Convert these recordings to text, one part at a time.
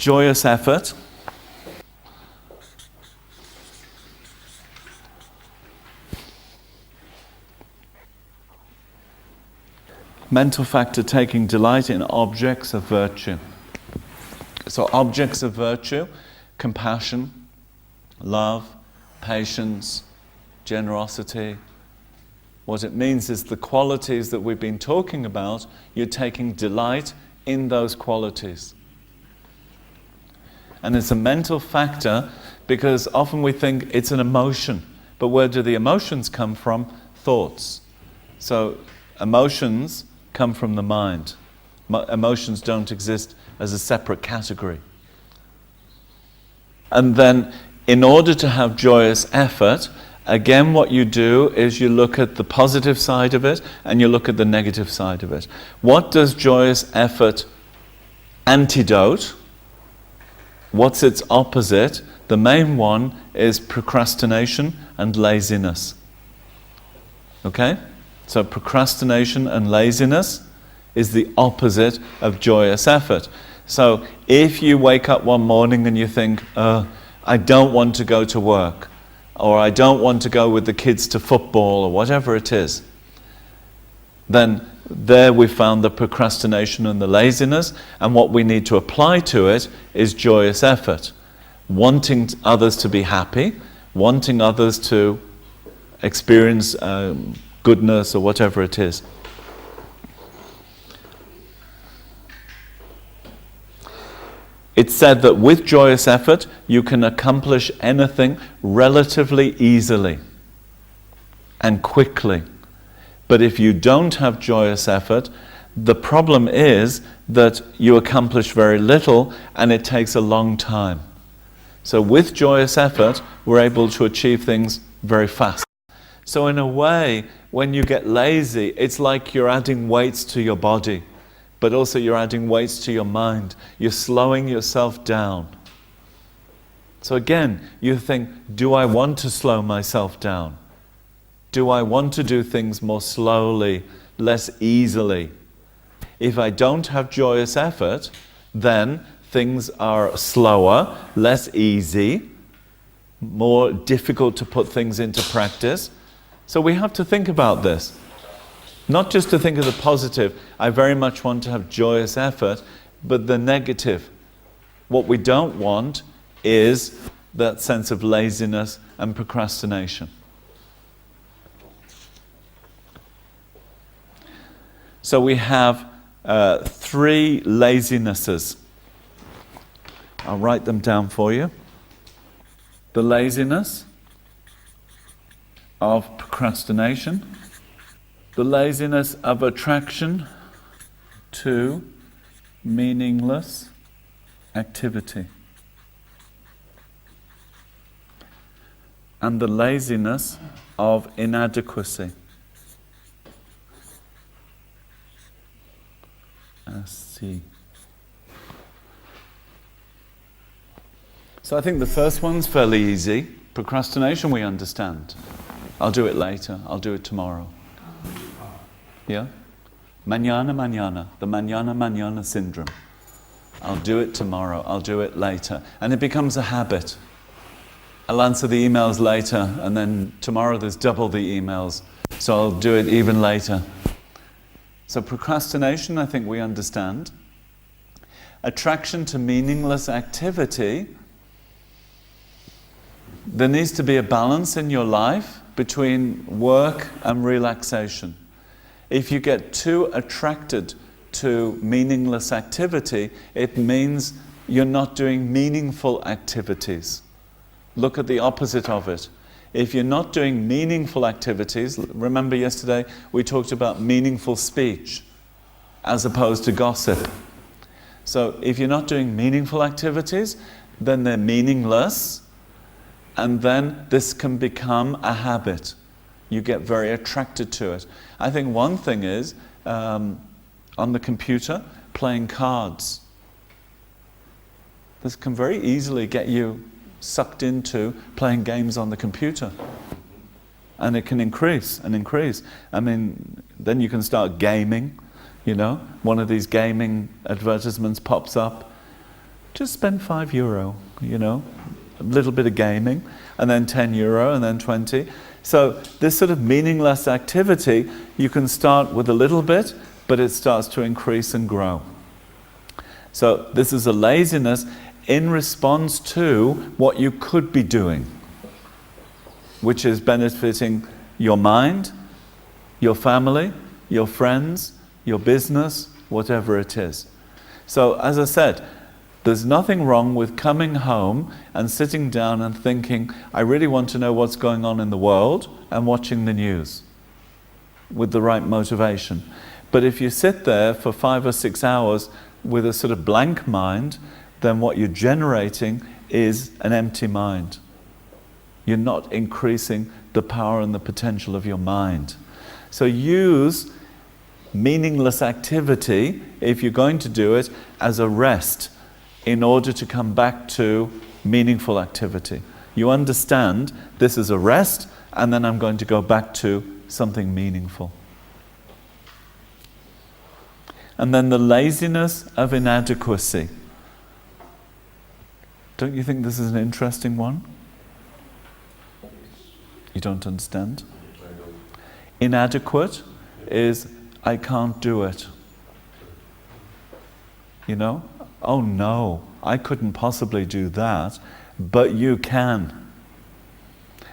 joyous effort. Mental factor taking delight in objects of virtue. So objects of virtue, compassion, love, patience, generosity. What it means is the qualities that we've been talking about, you're taking delight in those qualities. And it's a mental factor because often we think it's an emotion. But where do the emotions come from? Thoughts. So emotions come from the mind. Emotions don't exist as a separate category. And then, in order to have joyous effort, again what you do is you look at the positive side of it and you look at the negative side of it. What does joyous effort antidote? What's its opposite? The main one is procrastination and laziness. Okay? So procrastination and laziness is the opposite of joyous effort. So if you wake up one morning and you think, I don't want to go to work, or I don't want to go with the kids to football, or whatever it is, then there we found the procrastination and the laziness, and what we need to apply to it is joyous effort. Wanting others to be happy, wanting others to experience goodness or whatever it is. It's said that with joyous effort you can accomplish anything relatively easily and quickly. But if you don't have joyous effort, the problem is that you accomplish very little and it takes a long time. So with joyous effort we're able to achieve things very fast. So in a way, when you get lazy, it's like you're adding weights to your body, but also you're adding weights to your mind. You're slowing yourself down. So again, you think, do I want to slow myself down? Do I want to do things more slowly, less easily? If I don't have joyous effort, then things are slower, less easy, more difficult to put things into practice. So we have to think about this. Not just to think of the positive, I very much want to have joyous effort, but the negative. What we don't want is that sense of laziness and procrastination. So we have 3 lazinesses. I'll write them down for you. The laziness of procrastination, the laziness of attraction to meaningless activity, and the laziness of inadequacy. See. So I think the first one's fairly easy. Procrastination we understand. I'll do it later, I'll do it tomorrow. Yeah? Mañana, the mañana syndrome. I'll do it tomorrow, I'll do it later. And it becomes a habit. I'll answer the emails later, and then tomorrow there's double the emails, so I'll do it even later. So procrastination, I think we understand. Attraction to meaningless activity. There needs to be a balance in your life between work and relaxation. If you get too attracted to meaningless activity, it means you're not doing meaningful activities. Look at the opposite of it. If you're not doing meaningful activities, remember yesterday we talked about meaningful speech as opposed to gossip. So if you're not doing meaningful activities, then they're meaningless, and then this can become a habit. You get very attracted to it. I think one thing is, on the computer, playing cards. This can very easily get you sucked into playing games on the computer. And it can increase and increase. I mean, then you can start gaming, you know. One of these gaming advertisements pops up. just spend €5, a little bit of gaming, and then €10, and then 20. So this sort of meaningless activity, you can start with a little bit, but it starts to increase and grow. So this is a laziness in response to what you could be doing, which is benefiting your mind, your family, your friends, your business, whatever it is. So as I said, there's nothing wrong with coming home and sitting down and thinking, I really want to know what's going on in the world, and watching the news with the right motivation. But if you sit there for 5 or 6 hours with a sort of blank mind, then what you're generating is an empty mind. You're not increasing the power and the potential of your mind. So use meaningless activity, if you're going to do it, as a rest in order to come back to meaningful activity. You understand this is a rest, and then I'm going to go back to something meaningful. And then the laziness of inadequacy. Don't you think this is an interesting one? You don't understand? Inadequate is, I can't do it. Oh no, I couldn't possibly do that, but you can.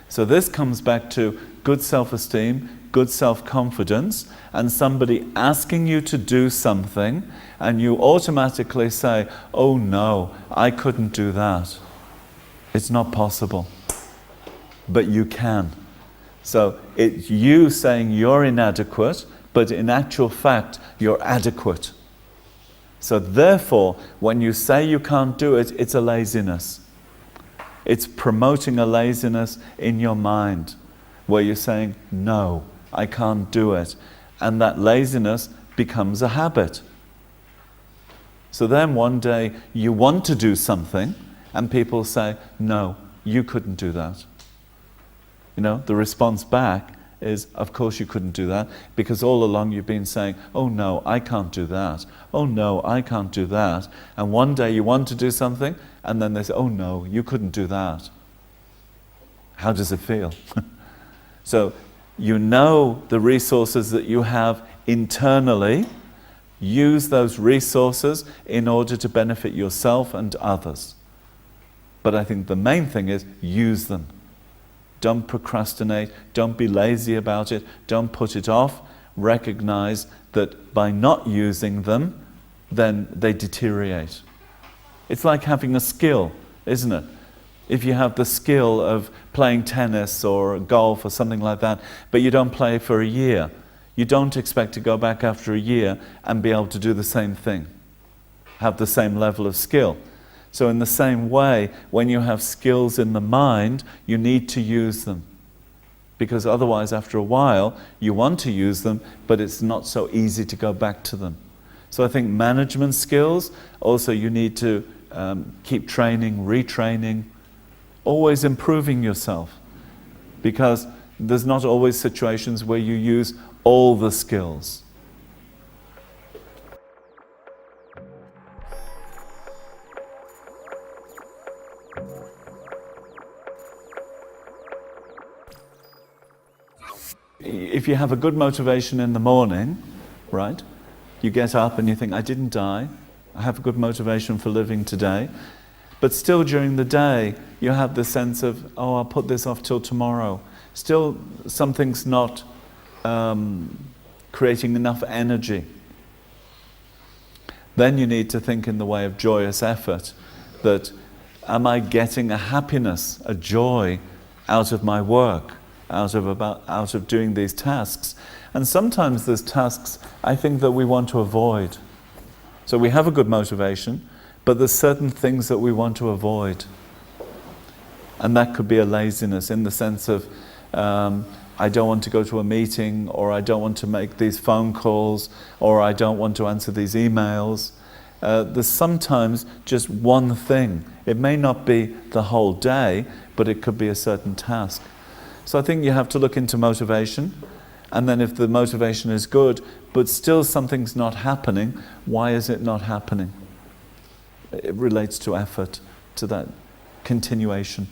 So this comes back to good self-esteem, good self-confidence, and somebody asking you to do something, and you automatically say, oh no, I couldn't do that. It's not possible. But you can. So it's you saying you're inadequate, but in actual fact, you're adequate. So therefore, when you say you can't do it, it's a laziness. It's promoting a laziness in your mind, where you're saying, no, I can't do it. And that laziness becomes a habit. So then one day, you want to do something, and people say, no, you couldn't do that. The response back is, of course you couldn't do that, because all along you've been saying, oh no, I can't do that. Oh no, I can't do that. And one day you want to do something, and then they say, oh no, you couldn't do that. How does it feel? So you know the resources that you have internally. Use those resources in order to benefit yourself and others. But I think the main thing is use them. Don't procrastinate, don't be lazy about it, don't put it off. Recognize that by not using them, then they deteriorate. It's like having a skill, isn't it? If you have the skill of playing tennis or golf or something like that, but you don't play for a year, you don't expect to go back after a year and be able to do the same thing, have the same level of skill. So in the same way, when you have skills in the mind, you need to use them. Because otherwise, after a while, you want to use them, but it's not so easy to go back to them. So I think management skills, also you need to keep training, retraining, always improving yourself. Because there's not always situations where you use all the skills. If you have a good motivation in the morning, right, you get up and you think, I didn't die, I have a good motivation for living today, but still during the day you have the sense of, oh, I'll put this off till tomorrow. Still something's not creating enough energy. Then you need to think in the way of joyous effort, that am I getting a happiness, a joy out of my work? Out of doing these tasks. And sometimes there's tasks I think that we want to avoid. So we have a good motivation, but there's certain things that we want to avoid. And that could be a laziness in the sense of I don't want to go to a meeting, or I don't want to make these phone calls, or I don't want to answer these emails. There's sometimes just one thing. It may not be the whole day, but it could be a certain task. So I think you have to look into motivation, and then if the motivation is good, but still something's not happening, why is it not happening? It relates to effort, to that continuation,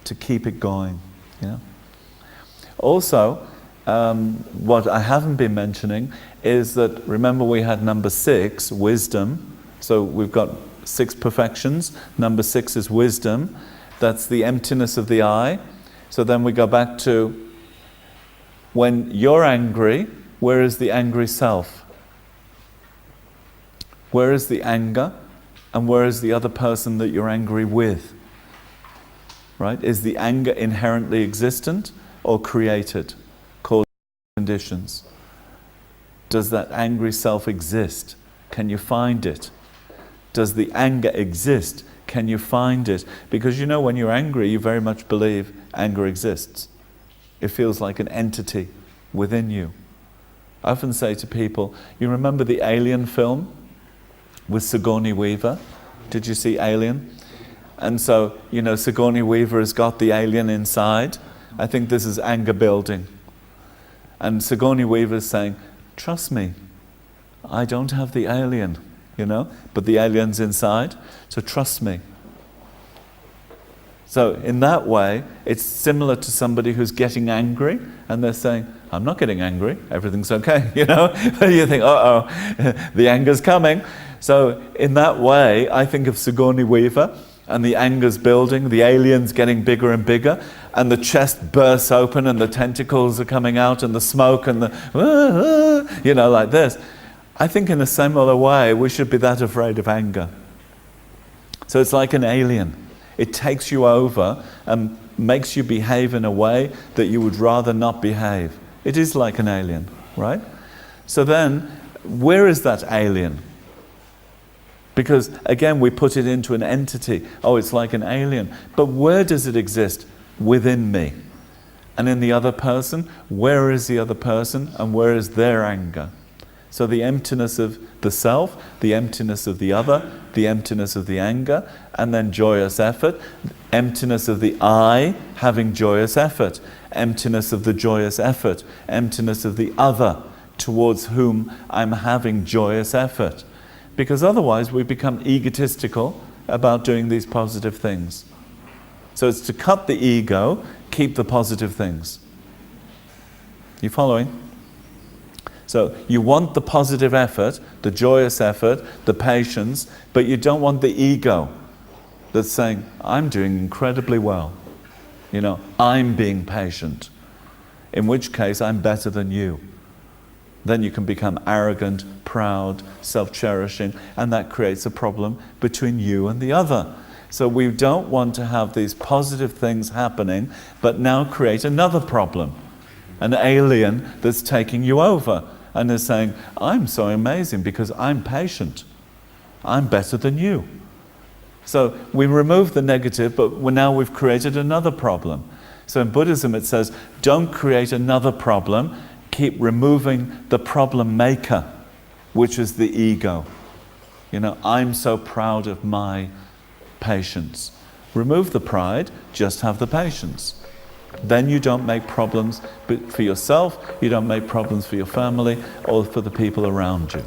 to keep it going. Yeah. Also, what I haven't been mentioning is that, remember we had number 6, wisdom. So we've got 6 perfections. Number 6 is wisdom. That's the emptiness of the I. So then we go back to, when you're angry, where is the angry self? Where is the anger? And where is the other person that you're angry with? Right? Is the anger inherently existent or created? Caused conditions. Does that angry self exist? Can you find it? Does the anger exist? Can you find it? Because you know, when you're angry, you very much believe anger exists. It feels like an entity within you. I often say to people, you remember the Alien film with Sigourney Weaver? Did you see Alien? And so, you know, Sigourney Weaver has got the alien inside. I think this is anger building. And Sigourney Weaver is saying, trust me, I don't have the alien, you know, but the alien's inside, so trust me. So in that way, it's similar to somebody who's getting angry, and they're saying, I'm not getting angry, everything's okay, you know? You think, uh-oh, the anger's coming. So in that way, I think of Sigourney Weaver, and the anger's building, the alien's getting bigger and bigger, and the chest bursts open, and the tentacles are coming out, and the smoke, and the, you know, like this. I think in a similar way, we should be that afraid of anger. So it's like an alien. It takes you over and makes you behave in a way that you would rather not behave. It is like an alien, right? So then, where is that alien? Because again, we put it into an entity. Oh, it's like an alien. But where does it exist? Within me. And in the other person, where is the other person and where is their anger? So the emptiness of the self, the emptiness of the other, the emptiness of the anger, and then joyous effort, emptiness of the I having joyous effort, emptiness of the joyous effort, emptiness of the other towards whom I'm having joyous effort. Because otherwise we become egotistical about doing these positive things. So it's to cut the ego, keep the positive things. You following? So you want the positive effort, the joyous effort, the patience, but you don't want the ego that's saying, I'm doing incredibly well. You know, I'm being patient. In which case, I'm better than you. Then you can become arrogant, proud, self-cherishing, and that creates a problem between you and the other. So we don't want to have these positive things happening, but now create another problem. An alien that's taking you over and is saying, I'm so amazing because I'm patient. I'm better than you. So we remove the negative, but now we've created another problem. So in Buddhism it says, don't create another problem, keep removing the problem maker, which is the ego. You know, I'm so proud of my patience. Remove the pride, just have the patience. Then you don't make problems for yourself, you don't make problems for your family or for the people around you.